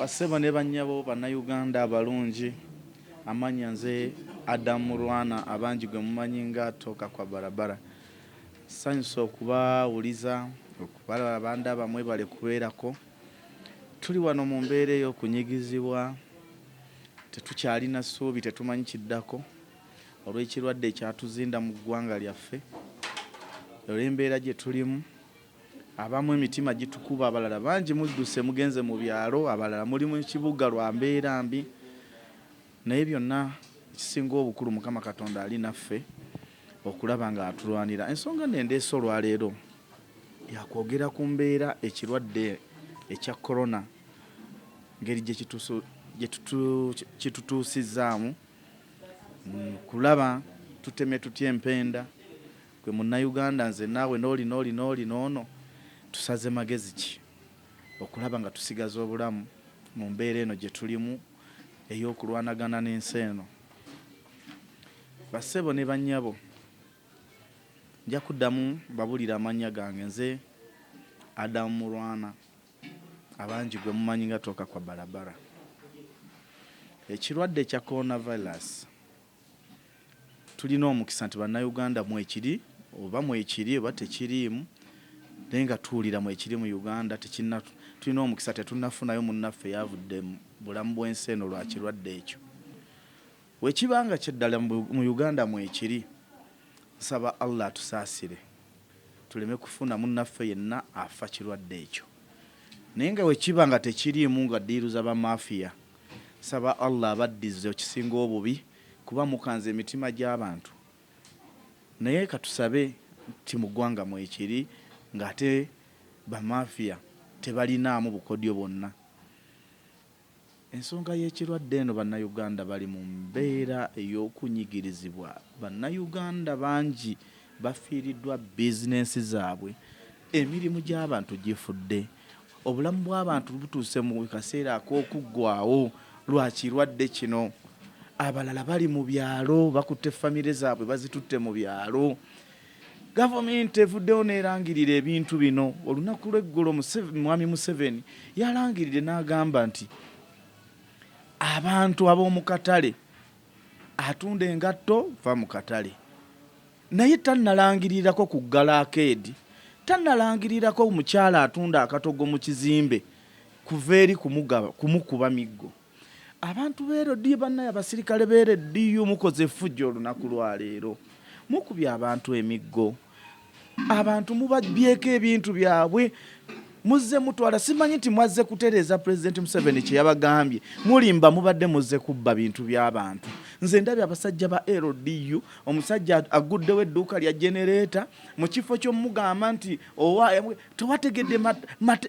Basebo ne bannyabo bannayuganda abalungi, amanya nze Adamu Lwana abangi gwe mumanyi nga Tooka kwa barabara. Ssanyusa okubawuliza okubalaba bandaba mwebale kubeerako. Tuli wano mu mbeera ey'okunyigizibwa, tetukyalina ssuubi, tetumanyi kiddako olw'ekirwadde ekyatuzinda mu ggwanga lyaffe. Olw'embeera gye tulimu, abamu emitima gitukuba, abalala bangi mudduse mugenze mu byalo, abalala muli mu kibuga lwa mbeera mbi. Naye byonna ekisinga obukulu Mukama Katonda ali naffe okulaba nga atulwanira. Ensonga nendeese olwaleero yakwogera ku mbeera ekirwadde ekya korona, ngeri gye kitutuusizaamu, kulaba tuteme tutya empenda. Gwe munnayuganda nze naawe n'oli n'ono, tusaze magezi ki okulaba nga tusigaza obulamu mu mbeera eno gye tulimu ey'okulwanagana n'ensi eno. Bassebo ne bannyabo, nja kuddamu babulira amannya gange. Nze Adamu Lwana abangi gwe mumanyi nga Tooka kwa barabara. Ekirwadde ekya coronavirus tulina omukisa nti bannayuganda mwekiri oba tekiriimu, naye nga tuwulira mwekiri mu Uganda. Tulina omukisa tetunnafunayo munnaffe yavudde mu bulamu bw'ensi eno lwa kirwadde ekyo. Wekibanga kyeddala mu Uganda mwekiri, nsaba Allah atusaasire tuleme kufuna munnaffe yenna afa kirwadde ekyo. Naye nga wekiba nga tekiriimu, nga ddiiru z'abamafiya, nsaba Allah abaddize ekisinga obubi, kuba mukanze emitima gy'abantu. Naye katusabe nti mu ggwanga mwekiri, ng'ate bamafiya tebalinaamu bukodyo bwonna. Ensonga y'ekirwadde eno bannayuganda bali mu mbeera ey'okunyigirizibwa. Bannayuganda bangi bafiiriddwa bizinensi zaabwe, emirimu gy'abantu gifudde, obulamu bw'abantu butuuse mu kaseera ak'okuggwaawo lwa kirwadde kino. Abalala bali mu byalo bakutte famire zaabwe bazitutte mu byalo. Gavumenti evuddewo n'erangirira ebintu bino. Olunaku lw'eggulo Mwami Museveni yalangirire n'agamba nti abantu ab'omu katale, atunda engatto va mu katale. Naye tannalangirirako kuggala akeedi, tannalangirirako omukyala atunda akatogo mu kizimbe kuva eri kumukuba miggo. Abantu b'erodiyo bannaye, abasirikale b'erodiyo mukoze effujjo olunaku lwaleero, mukubye abantu emiggo, abantu mubabyeko ebintu byabwe, muzze mutwala. Simanyi nti mwazze kutereeza Pulezidenti Museveni kye yabagambye, mulimba mubadde muzze kubba bintu by'abantu. Nze ndabye abasajja ba LDU, omusajja aguddewo edduuka lya genereeta mu kifo ky'omugamba nti tewategedde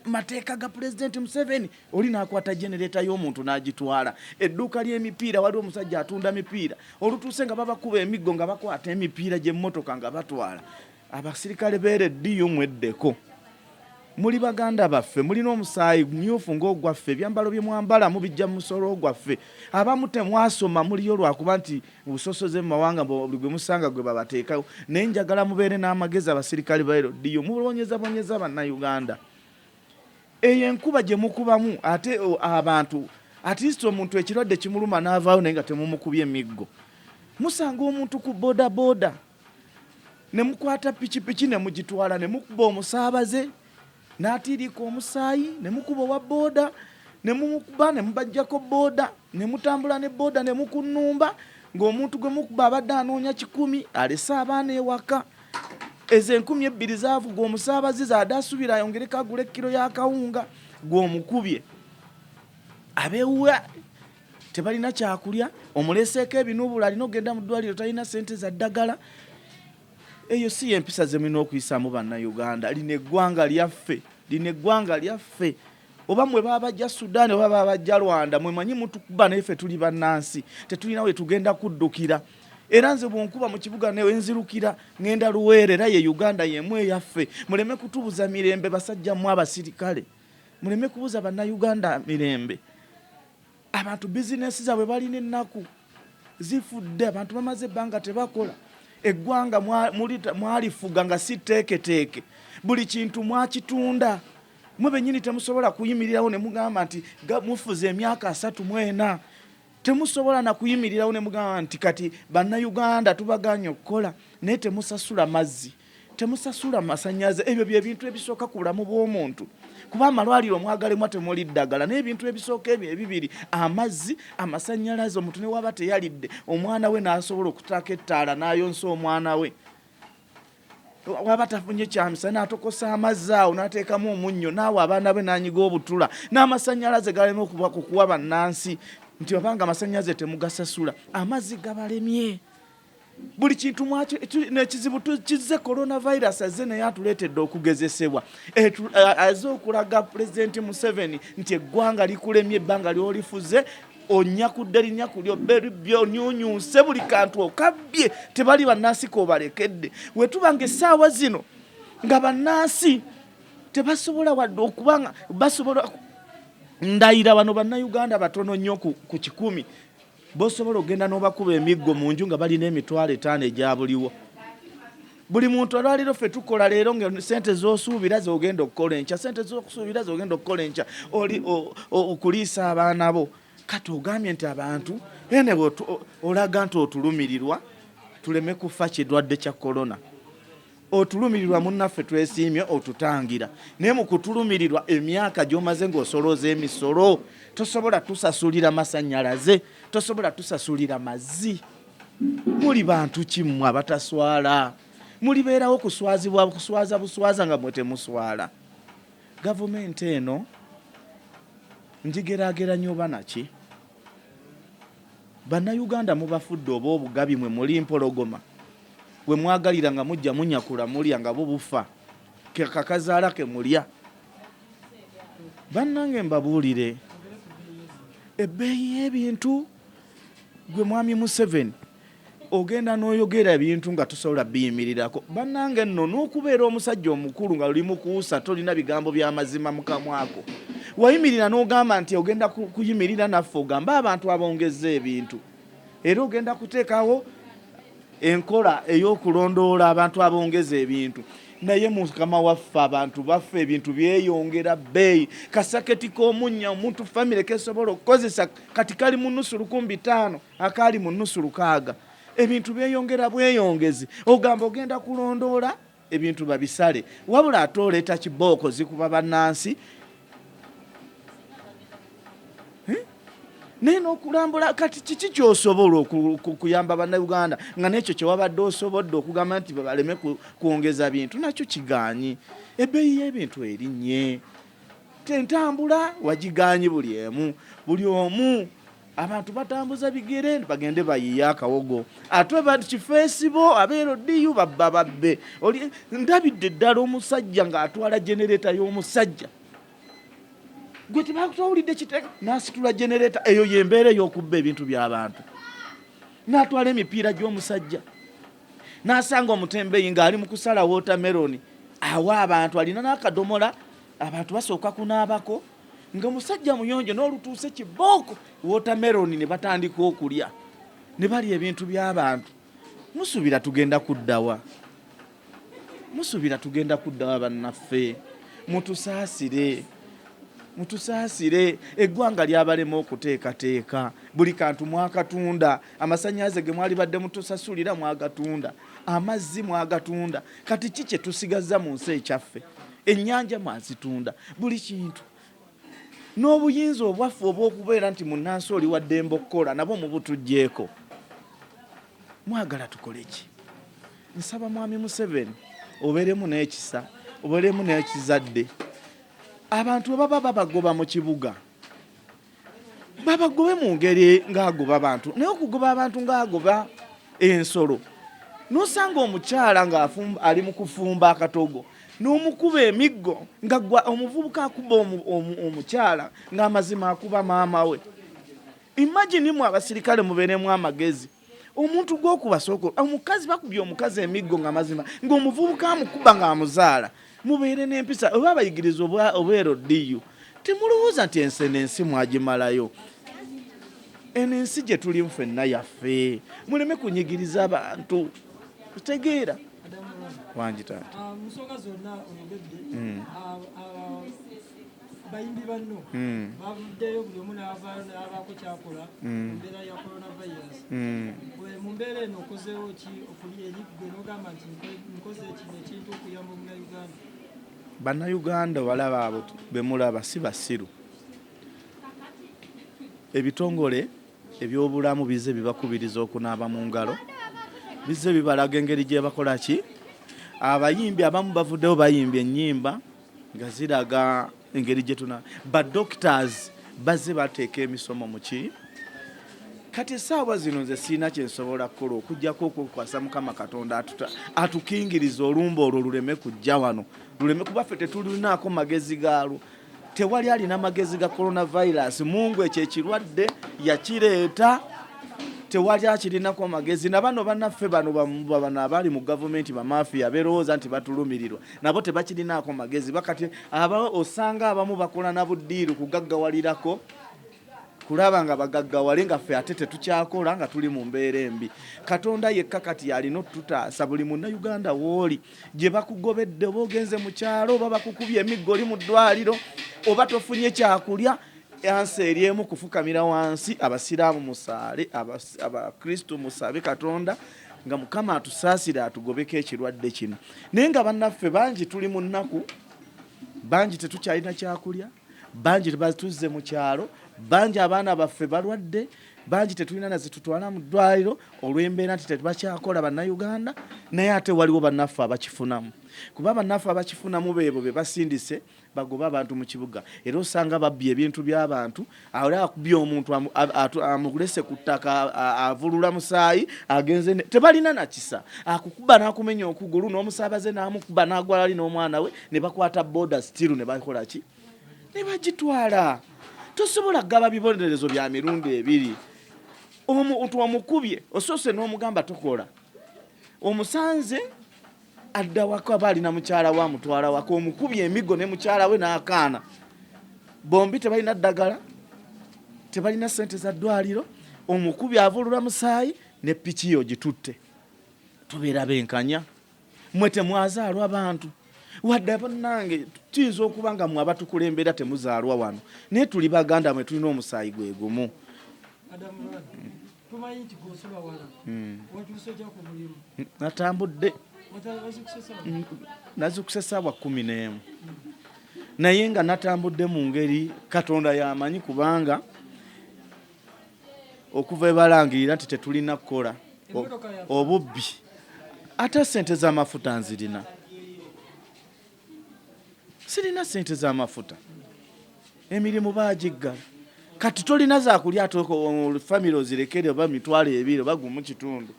mateeka ga Pulezidenti Museveni, oli n'akwata genereeta y'omuntu n'agitwala. Edduuka ly'emipiira waliwo omusajja atunda mipiira, olutuuse nga babakuba emiggo nga bakwata emipiira gy'emmotoka nga batwala. Abasirikale b'LDU mweddeko. Muli baganda baffe, mulina omusaayi myufu ng'ogwaffe, ebyambalo bye mwambala mubijja mu musolo gwaffe. Abamu temwasoma, muliyo lwakuba nti busosoze mu mawanga buli gwe musanga gwe babateekawo. Naye njagala mubeere n'amagezi abasirikale ba LDU, mubonyezabonyeza bannayuganda. Eyo enkuba gye mukubamu ate abantu, at least omuntu ekirwadde kimuluma n'avaayo naye nga temumukubye emiggo. Musanga omuntu ku bodaboda, ne mukwata pikipiki ne mugitwala, ne mukuba omusaabaze n'atiirika omusaayi, ne mukuba owa booda, ne mumukuba ne mubajjako booda, ne mutambula ne booda ne mukunnumba, ng'omuntu gwe mukuba abadde anoonya 10 alese abaana ewaka. Ezo 2,000 zaavuga omusaabaze zaadde asubira ayongereko agula ekkiro y'akawunga gw'omukubye. Abeewuwa tebalina kyakulya, omuleseeko ebinuubula, alina ogenda mu ddwaliro talina ssente za ddagala. Eyo si empisa ze mulina okuyisaamu bannayuganda. Lino eggwanga lyaffe. Oba mwe baba bajja Sudan oba baba bajja Rwanda, mwemanyi mutukuba naye ffe tuli bannansi, tetulina we tugenda kuddukira. Era nze bw'onkuba mu kibuga ne wenzirukira ngenda Luweere, era ye Uganda yemu eyaffe. Muleme kutubuza mirembe basajja mu abasirikale, muleme kubuza bannayuganda mirembe. Abantu bizinesi zaabwe balina ennaku zifudde, abantu bamaze ebbanga tebakola. Eggwanga mwalifuga nga si teeketeeke, buli kintu mwakitunda. mwe bennyini temusobola kuyimirirawo ne mugamba nti mufuze emyaka 34 temusobola na kuyimirirawo ne mugamba nti kati bannayuganda tubaganye okukola naye temusasula mazzi temusasula masannyalaze. Ebyo bye bintu ebisooka ku bulamu bw'omuntu kuba amalwaliro mwagalemu temuli ddagala n'ebintu ebisooka ebyo ebibiri amazzi amasannyalaze. Omuntu ne waba teyalidde omwana we n'asobola okutaako ettaala n'ayonsa omwana we waba tafunye kyamisa n'atokosa amazzi awo n'ateekamu omunnyo naawe abaana be n'anyiga obutula n'amasannyalaze galeme okuwa bannansi nti obanga amasannyalaze temugasasula amazzi gabalemye. Buli kintu mwakyo n'ekizibu tukize coronavirus azze naye atuleetedde okugezesebwa aze okulaga Pulezidenti Museveni nti eggwanga likulemye ebbanga lyolifuze onyakudde linyaku lyo byonyunyuuse buli kantu okabbye tebali bannansi kobalekedde. We tubanga essaawa zino nga bannansi tebasobola wadde okubanga basobola ndayira bano bannayuganda batono nnyo ku 100 bosobola ogenda n'obakuba emiggo mu nju nga balina emitwalo 5 egyabuliwo. Buli muntu olwaliro ffe tukola leero nga sente z'osuubira z'ogenda okukola enkya sente z'okusuubira z'ogenda okukola enkya okuliisa abaana bo. Kati ogambye nti abantu ene olaga nti otulumirirwa tuleme kufa kirwadde kya korona. Otulumirirwa munnaffe twesiimye otutangira naye mu kutulumirirwa emyaka gy'omaze ng'osolooza emisolo tosobola tusasulira masannyalaze tosobola tusasulira mazzi. Muli bantu kimmwe abataswala mulibeerawo kuswaza buswaza nga mwe temuswala. Gavumenti eno njigeraageranya oba naki bannayuganda mubafudde oba obugabi mwe muli mpologoma we mwagalira nga mujja munyakula mulya nga bubufa kakazaala ke mulya. Bannange mbabuulire ebbeeyi y'ebintu gwe mwami Museveni ogenda n'oyogera ebintu nga tosobola biyimirirako. Bannange nno n'okubeera omusajja omukulu nga oli mukuusa tolina bigambo by'amazima mu kamwako wayimirira n'ogamba nti ogenda kuyimirira naffe ogamba abantu abongezza ebintu era ogenda kuteekawo enkola ey'okulondoola abantu abongeza ebintu naye mukama waffe abantu baffe ebintu byeyongera bbeeyi. Kasaketi k'omunnya omuntu famire kesobola okukozesa kati kali mu nnusu 500 akaali mu nnusu 600. Ebintu byeyongera bweyongezi ogamba ogenda kulondoola ebintu babisale wabula ate oleeta kibooko zikuba bannansi naye n'okulambula kati kiki kyosobola okuyamba bannayuganda nga n'ekyo kyewabadde osobodde okugamba nti baleme kwongeza bintu nakyo kigaanyi. Ebbeeyi y'ebintu erinnye tentambula wagigaanyi buli omu abantu batambuza bigere bagende bayiye akawogo ate kifeesibo abeerodiyu babbe ndabidde ddala omusajja ng'atwala genereeta y'omusajja gwe tebakutawulidde kiteeka n'asitula genereeta eyo yembeera ey'okubba ebintu by'abantu n'atwala emipiira gy'omusajja n'asanga omutembeeyi ng'ali mu kusala watermelon awa abantu alina n'akadomola abantu basooka kunaabako nga omusajja muyonjo n'olutuuse kibooko watermelon ne batandika okulya ne balya ebintu by'abantu. Musuubira tugenda kuddawa bannaffe mutusaasire eggwanga lyabalema okuteekateeka buli kantu mwakatunda amasannyalaze ge mwali badde mutusasulira mwagatunda amazzi mwagatunda kati kiki tusigazza mu nsi ekyaffe ennyanja mwazitunda buli kintu n'obuyinza obwaffe obw'okubeera nti munnansi oli waddembe okukola nabo mubutuggyeko. Mwagala tukole ki? Nsaba mwami Museveni obeeremu n'ekisa obeeremu n'ekizadde abantu baba babagoba mu kibuga babagobe mu ngeri ng'agoba abantu naye okugoba abantu ng'agoba ensolo n'osanga omukyala ali mu kufumba akatogo n'omukuba emiggo nga omuvubuka akuba omukyala ng'amazima akuba maama we. Imagine mu abasirikale mubeeremu amagezi omuntu gw'okubasooka omukazi bakubye omukazi emiggo ng'amazima ng'omuvubuka amukuba ng'amuzaala mubeere n'empisa oba abayigiriza obwerodiyu temulowooza nti ensi mwagimalayo. Eno ensi gye tuli ffenna yaffe muleme kunyigiriza abantu tutegeera wangi taata musonga zonna oyogedde bayimbi banno bavuddeyo buli omu n'abaako kyakola mu mbeera ya coronavirus. Mu mbeera eno okozeewo ki okuli eri gwe n'ogamba nti nkoze kino ekintu okuyamba Omunnayuganda? Bannayuganda balaba abo be mulaba si basiru. Ebitongole ebyobulamu bize bibakubiriza okunaaba mu ngalo, bize bibalaga engeri gye bakola ki. Abayimbi abamu bavuddeyo bayimbye ennyimba nga ziraga engeri gye tuna doctors bazze bateeka emisomo mu ki. Kati essaawa zino nze siina kye nsobola kukola okuggyako okwekwasa Mukama Katonda atukingiriza olumba olwo luleme kujja wano, luleme kuba ffe tetulinaako magezi gaalwo. Tewali alina magezi ga coronavirus. Mungu ekyo ekirwadde yakireeta, tewali akirinako magezi. Na bano bannaffe bano abali mu gavumenti bamafiya berowooza nti batulumirirwa, nabo tebakirinaako magezi. Bakati osanga abamu bakola na buddiiru kugaggawalirako, kulaba nga bagaggawale nga ffe ate tetukyakola nga tuli mu mbeera embi. Katonda yekka kati yalina otutaasa. Buli Munnayuganda wooli gye bakugobedde, oba ogenze mu kyalo, oba bakukubye emiggo oli mu ddwaliro, oba tofunye kyakulya, yansi eri emu kufukamira wansi. Abasiraamu musaale, Abakristo musabe Katonda nga Mukama atusaasire atugobeko ekirwadde kino. Naye nga bannaffe bangi tuli mu nnaku, bangi tetukyalina kyakulya, bangi tuzze mu kyalo, bangi abaana baffe balwadde, bangi tetulina na zitutwala mu ddwaliro olw'embeera nti tebakyakola Bannayuganda. Naye ate waliwo bannaffe abakifunamu, kuba bannaffe abakifunamu beebo be basindise bagoba abantu mu kibuga. Era osanga babbye ebintu by'abantu, ali akubye omuntu amulese ku ttaka, avulula musaayi, agenze tebalina na kisa, akukuba n'akumenya okugulu, n'omusaabaze n'amukuba n'agwala ali n'omwana we, ne bakwata boda stiru ne bakola ki, ne bagitwala. Tosobola gaba bibonerezo bya mirundi ebiri. Omuntu omukubye osoose n'omugamba tokola, omusanze adda waka balina mukyala wa mutwala waka, omukubye emigo ne mukyala we n'akaana, bombi tebalina ddagala, tebalina ssente za ddwaliro, omukubye avulula musaayi ne piki yo gitutte. Tubeera benkanya, mwe temwazaalwa bantu. Wadde bannange tuyinza okuba nga mwe abatukulembera temuzaalwa wano, naye tuli Baganda mwe tulina omusaayi gwe gumu. Natambudde nazikuse ssaawa 11, naye nga natambudde mu ngeri Katonda yamanyi, kubanga okuva ebalangirira nti tetulina kukola obubbi, ate sente z'amafuta nzirina. Sirina sente z'amafuta, emirimu bagiggala. Kati tolina zakulya ate famire ozirekere oba mitwalo 2 oba gumu kitundu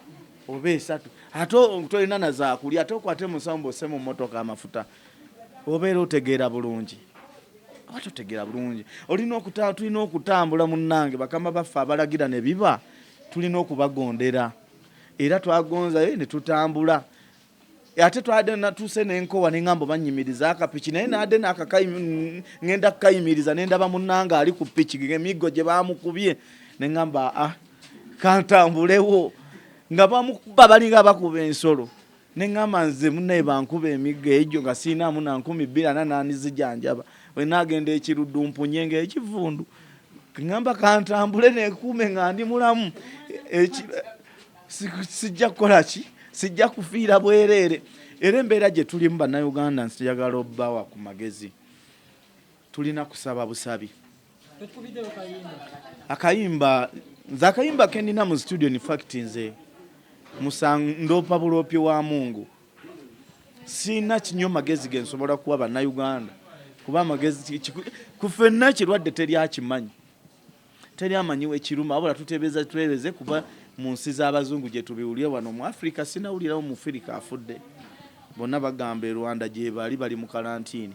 oba 3, ate tolina na zakulya, ate okwate musambo ose mu mmotoka amafuta. Obeera otegeera bulungi, oba totegeera bulungi. Tulina okutambula munnange, bakama baffe abalagira ne biba, tulina okubagondera. Era twagonzayo ne tutambula. Ate twade natuuse n'enkowa n'engamba banyimiriza akapiki, naye nadde ngenda kukayimiriza nendaba munnanga ali ku piki emiggo gye bamukubye, n'engamba kantambulewo, nga bamukuba balinga bakuba ensolo. N'engamba nze munnaye bankuba emiggo egyo nga siinaamu na 200 nizijanjaba, we nagenda ekiruddu nyenga ekivundu. Ngamba kantambule neekuume nga ndi mulamu, sijja kukola ki, sijja kufiira bwereere. Era embeera gye tulimu Bannayuganda nsiyagala obbawa ku magezi, tulina kusaba busabi. Akayimba kendina mu studio in fact nze ndopa bulopye wa Mungu, sina kinyo magezi ge nsobola kuwa Bannayuganda, kuba amagezi kufenna kirwadde teri akimanyi, teri amanyiwe kiruma, wabula tuteebeze kuba mu nsi z'abazungu gye tubiwulira wano mu Africa sinawulirawo mu Africa afudde. Bonna bagamba e Rwanda gye bali mu karantini,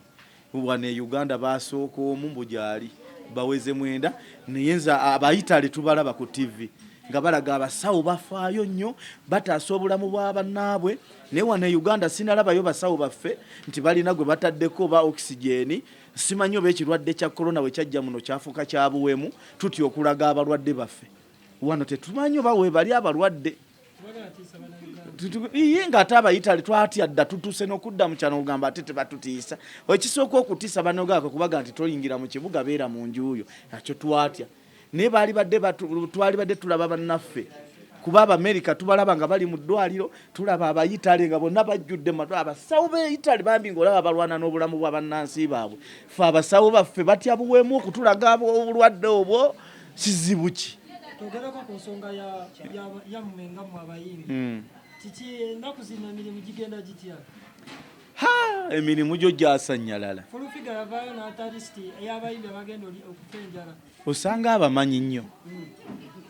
wano e Uganda basooka omu mbujali baweze 9, naye nze Abayitale tubalaba ku TV nga balaga abasawo bafaayo nnyo bataasa obulamu bwa bannaabwe. Naye wano e Uganda sinalabayo basawo baffe nti balina gwe bataddeko ba oxygeni. Simanyi oba ekirwadde kya corona we kyajja muno kyafuuka kya buwemu tutya okulaga abalwadde baffe. Wano tetumanyi oba we bali abalwadde. iye nga ate abayitale twatya dda tutuse n'okudda mu kyano ogamba ate tebatutiisa ekisooka okutiisa banogaako kubaga nti toyingira mu kibuga beera mu njuuyo nakyo twatya naye twali badde tulaba bannaffe kuba Abamerika tubalaba nga bali mu ddwaliro tulaba abayitale nga bonna bajjudde abasawo b'eyitale bambi ng'olaba balwana n'obulamu bwa bannansi baabwe fe abasawo baffe batya buweemu okutulaga obulwadde obwo kizibu ki twogerako ku nsonga yammwe nga mmwe abayimbi kiki ennaku zino emirimu gigenda gitya emirimu gyo gyasanyalala fulufiga yavaayo n'atalisiti ey'abayimbi abagenda okufa enjala osanga abamanyi nnyo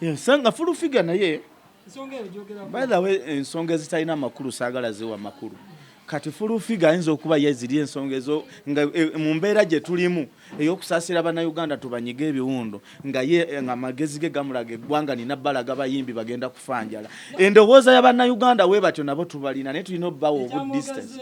osanga fulufiga naye by the way ensonga ezitalina amakulu saagala ziwa amakulu kati fulufiga ayinza okuba yeziri ensonga ezo nga mu mbeera gye tulimu ey'okusaasira bannayuganda tubanyiga ebiwundo nga ye nga amagezi ge gamulaga eggwanga nina balaga bayimbi bagenda kufa njala endowooza y'abannayuganda we batyo nabo tubalina naye tulina obbawa obu distance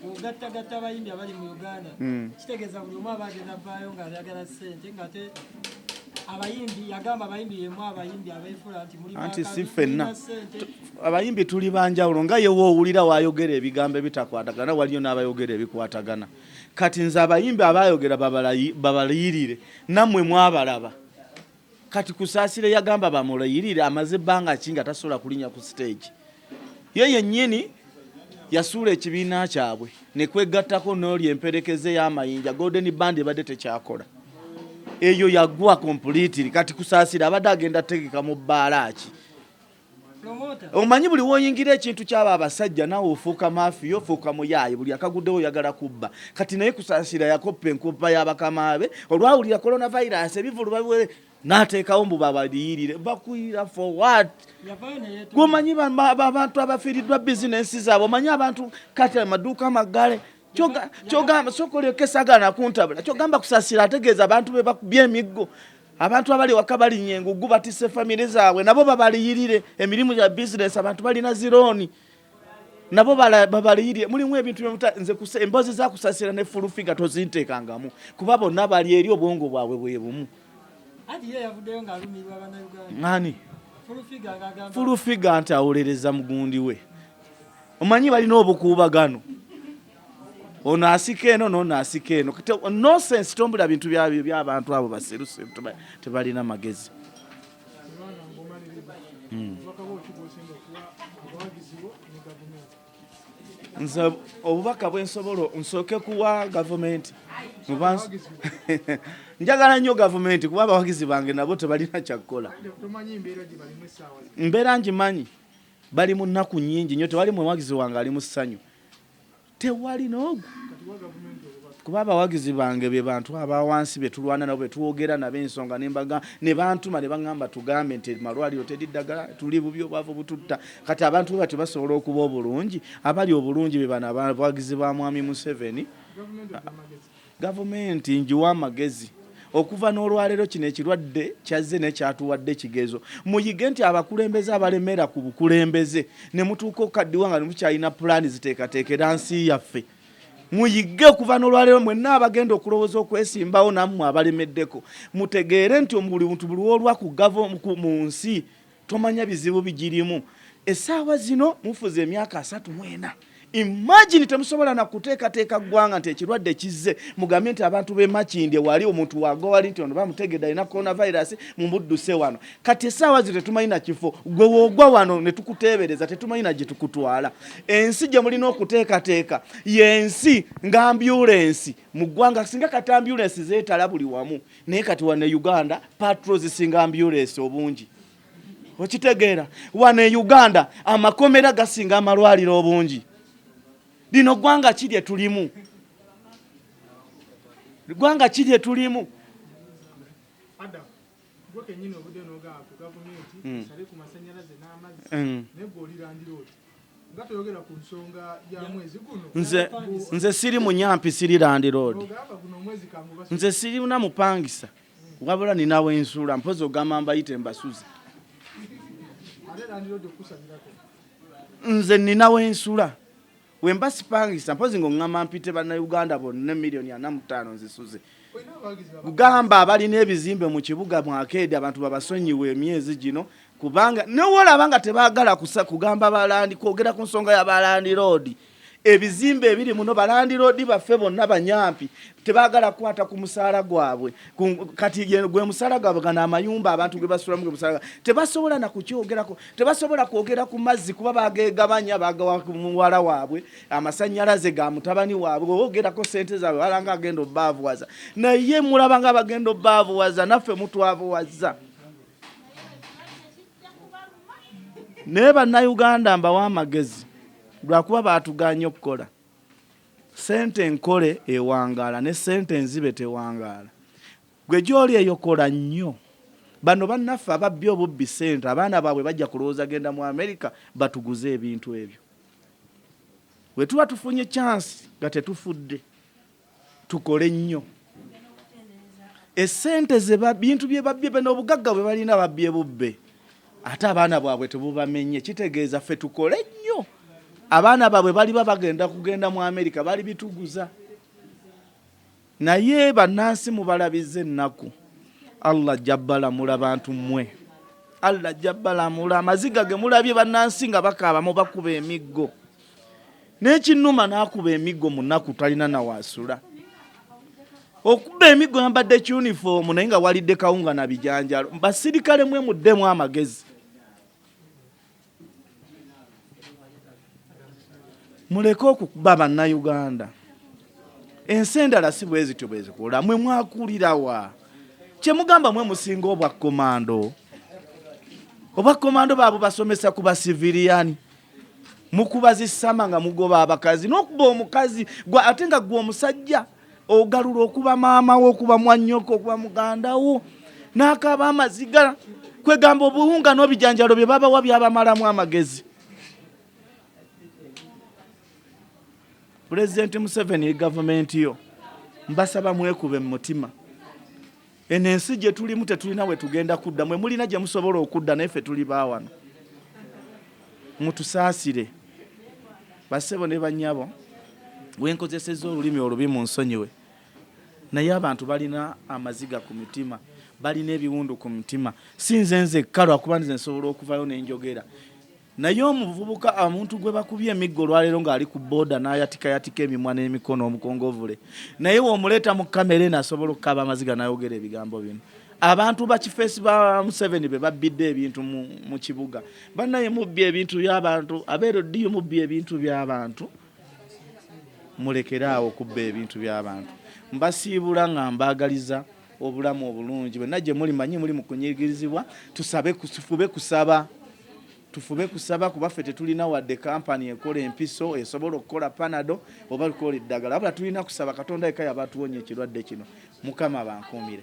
ogattagatta abayimbi abali mu Uganda kitegeeza buli omu abagenda vaayo ng'ayagala ssente ng'ate abayimbi yagamba abayimbi yemu abayimbi abeefula nti muli anti si ffenna abayimbi tuli banjawulo nga yewe owulira waayogera ebigambo ebitakwatagana waliyo n'abayogera ebikwatagana kati nze abayimbi abaayogera babalayirire nammwe mwabalaba kati kusaasire yagamba bamulayirire amaze ebbanga ki nga tasobola kulinnya ku stage ye yennyini yasuula ekibiina kyabwe ne kwegattako n'oli emperekeze y'amayinja Golden Band ebadde tekyakola eyo yagwa completely kati kusaasira abadde agenda tegeka mu bbaala ki omanyi buli woyingira ekintu kyaba abasajja nawe ofuuka mafiya ofuuka muyaayi buli akaguddewo oyagala kubba kati naye kusaasira yakoppa enkupa y'abakama be olwawulira coronavirus ebivulu babiwere n'ateekawo mbu babaliyirire bakuyira for what gwomanyi abantu abafiiriddwa bizinensi zaabwe omanyi abantu kati amaduuka amagale kyogamba sokoleka esagana kuntabula kyogamba kusaasira ategeeza abantu be bakubye emiggo abantu abali waka balinnya engugu batisse famire zaabwe nabo babaliyirire emirimu gya bizinesi abantu balina zirooni nabo babaliyirire mulimu ebintu nze emboozi za kusaasira ne fulufiga tozinteekangamu kuba bonna bali eri obwongo bwabwe bwe bumu ani fulufiga nti awolereza mugundi we omanyi balina obukuubagano ono asika eno n'ono asika eno nonsense tombula bintu by'abantu abo baseruse tebalina magezi nze obubaka bwensobola nsooke kuwa gavumenti njagala nnyo gavumenti kuba abawagizi bange nabo tebalina kyakukola mbeera ngimanyi bali mu nnaku nnyingi nnyo tewali muwagizi wange ali mu ssanyu tewali n'ogu kuba abawagizi bange be bantu abawansi betulwana nabo betwogera nabo ensonga ne bantuma ne baŋŋamba tugambe nti malwaliro tediddagala tuli bubi obwavu bututta kati abantu bwe basobola okuba obulungi abali obulungi be bano abawagizi ba Mwami Museveni gavumenti njiwa amagezi okuva n'olwaleero kino ekirwadde kyazze nekyatuwadde kigezo muyige nti abakulembeze abalemera ku bukulembeze ne mutuuka okaddiwa nga nemukyalina pulaani ziteekateekera nsi yaffe muyige okuva n'olwaleero mwenna abagenda okulowooza okwesimbawo nammwe abalemeddeko mutegeere nti buli muntu buli olwaku mu nsi tomanya bizibu bigirimu essaawa zino mufuze emyaka 34 imagine temusobola na kuteekateeka ggwanga nti ekirwadde kizze mugambye nti abantu b'e Makindye wali omuntu wago wali nti ono bamutegedde alina coronavirus mumudduse wano kati essaawa zino tetumanyi na kifo gwe woogwa wano ne tukuteebereza tetumanyi na gye tukutwala ensi gye mulina okuteekateeka y'ensi nga ambulensi mu ggwanga singa kati ambulensi zeetala buli wamu naye kati wano e Uganda patrol zisinga ambulensi obungi okitegeera wano e Uganda amakomera gasinga amalwaliro obungi lino ggwanga ki lye tulimu ggwanga ki lye tulimu nze siri munyampi siri landiroodi nze sirina mupangisa wabula ninawo ensula mpozi ogamba mbayite mbasuze nze ninawo ensula wemba sipangisa mpozi ng'oŋŋamba mpite bannayuganda bonna miliyoni 45 nzisuze kugamba abalina ebizimbe mu kibuga mu Arcade abantu babasonyiwe emyezi gino kubanga newolaba nga tebaagala kugamba balandi kwogera ku nsonga ya balandi road ebizimbe ebiri muno balandi road baffe bonna banyampi tebaagala kwata ku musaala gwabwe kati gwe musaala gwabwe kana amayumba abantu gwe basulamu gwe musaala tebasobola na kukyogerako tebasobola kwogera ku mazzi kuba bagegabanya bagawa ku muwala waabwe amasanyalaze ga mutabani waabwe oogerako sente zaabwe balanga agenda obbaavuwaza naye mulaba nga bagenda obbaavuwaza naffe mutwavuwaza naye bannayuganda mbawa amagezi lwakuba batuganye okukola sente nkole ewangala ne sente nzibe tewangala gwe gyoli eyo kola nnyo bano bannaffe ababbi obubbi sente abaana baabwe bajja kulowooza genda mu Amerika batuguze ebintu ebyo bwe tuba tufunye chance nga tetufudde tukole nnyo esente ze bintu bye babbye n'obugagga bwe balina babbye bubbe ate abaana bwabwe tebubamenye kitegeeza ffe tukole nnyo abaana baabwe bali bagenda kugenda mu Amerika bali bituguza naye bannansi mubalabize ennaku Allah jabbalamula bantu mmwe Allah jabbalamula amaziga ge mulabye bannansi nga bakaaba mu bakuba emiggo n'ekinnuma n'akuba emiggo mu nnaku talina nawaasula okuba emiggo yambadde uniform naye nga walidde kawunga na bijanjalo basirikale mwe muddemu amagezi muleke okukuba bannayuganda ensi endala si bwezityo bwezikola mwe mwakulirawa kyemugamba mwe musinga obwakkomando baabo basomesa ku basiviliani mukuba zisama nga mugoba abakazi n'okuba omukazi ate nga gwe omusajja ogalula okuba maama wo okuba mwannyoko okuba muganda wo n'akaaba amaziga kwegamba obuwunga n'obijanjalo bye babawa byabamalamu amagezi President Museveni government yo mbasaba mwekube mu mutima enensi gye tulimu tetulina we tugenda kudda mwe mulina gye musobola okudda naffe tuli baawano mutusaasire basebo ne banyabo wenkozeseza olulimi olubi mu nsonyiwe naye abantu balina amaziga ku mitima balina ebiwundu ku mitima sinze nze kalo akuba nze nsobola okuvayo n'enjogera naye omuvubuka omuntu gwe bakubye emiggo lwaleero ng'ali ku booda n'ayatikayatika emimwa n'emikono omukongovule naye w'omuleeta mu kamera n'asobola okukaba amaziga n'ayogera ebigambo bino abantu bakifeesi ba Museveni be babbidde ebintu mu kibuga bannaye mubbye ebintu by'abantu abeeroddiyo mubbye ebintu by'abantu mulekeraawo okubba ebintu by'abantu mbasiibula nga mbaagaliza obulamu obulungi bwenna gye muli manyi muli mu kunyigirizibwa tufube kusaba kuba ffe tetulina wadde kampani ekola empiso esobola okukola panado oba lukola eddagala wabula tulina kusaba Katonda eka yabatuwonya ekirwadde kino Mukama bankuumire